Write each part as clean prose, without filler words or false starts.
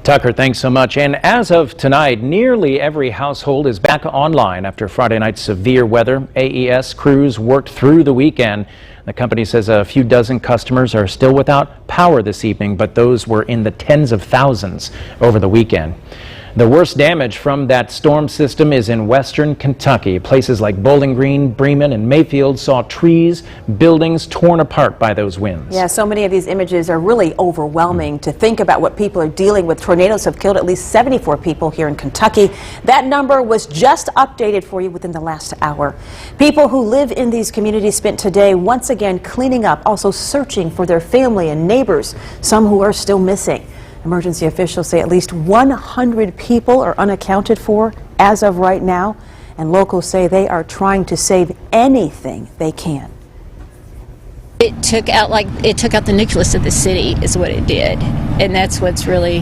Tucker, thanks so much. And as of tonight, nearly every household is back online after Friday night's severe weather. AES crews worked through the weekend. The company says a few dozen customers are still without power this evening, but those were in the tens of thousands over the weekend. The worst damage from that storm system is in western Kentucky. Places like Bowling Green, Bremen, and Mayfield saw trees, buildings torn apart by those winds. Yeah, so many of these images are really overwhelming to think about what people are dealing with. Tornadoes have killed at least 74 people here in Kentucky. That number was just updated for you within the last hour. People who live in these communities spent today once again cleaning up, also searching for their family and neighbors, some who are still missing. Emergency officials say at least 100 people are unaccounted for as of right now, and locals say they are trying to save anything they can. It took out the nucleus of the city is what it did, and that's what's really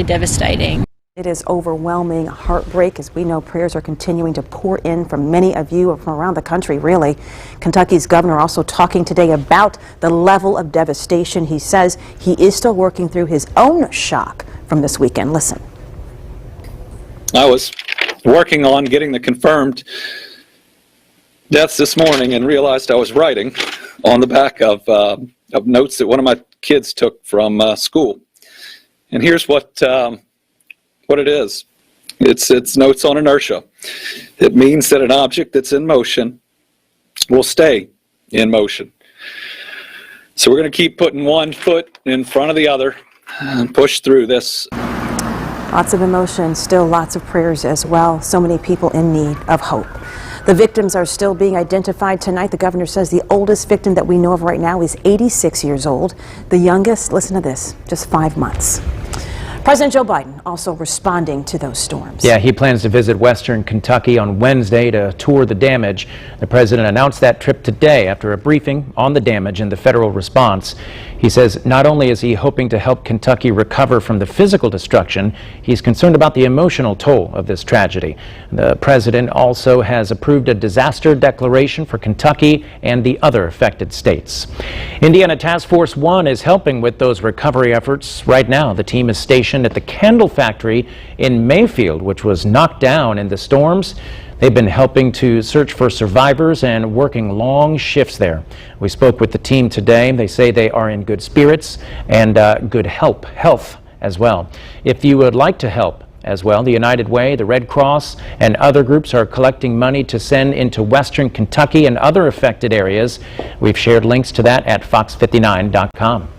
devastating. It is overwhelming heartbreak. As we know, prayers are continuing to pour in from many of you from around the country, really. Kentucky's governor also talking today about the level of devastation. He says he is still working through his own shock from this weekend. Listen. I was working on getting the confirmed deaths this morning and realized I was writing on the back of notes that one of my kids took from school. And here's what it is. It's notes on inertia. It means that an object that's in motion will stay in motion. So we're going to keep putting one foot in front of the other and push through this. Lots of emotion, still lots of prayers as well. So many people in need of hope. The victims are still being identified tonight. The governor says the oldest victim that we know of right now is 86 years old. The youngest, listen to this, just 5 months. President Joe Biden also responding to those storms. Yeah, he plans to visit western Kentucky on Wednesday to tour the damage. The president announced that trip today after a briefing on the damage and the federal response. He says not only is he hoping to help Kentucky recover from the physical destruction, he's concerned about the emotional toll of this tragedy. The president also has approved a disaster declaration for Kentucky and the other affected states. Indiana Task Force 1 is helping with those recovery efforts. Right now, the team is stationed at the Candle Factory in Mayfield, which was knocked down in the storms. They've been helping to search for survivors and working long shifts there. We spoke with the team today. They say they are in good spirits and good health as well. If you would like to help as well, the United Way, the Red Cross, and other groups are collecting money to send into western Kentucky and other affected areas. We've shared links to that at fox59.com.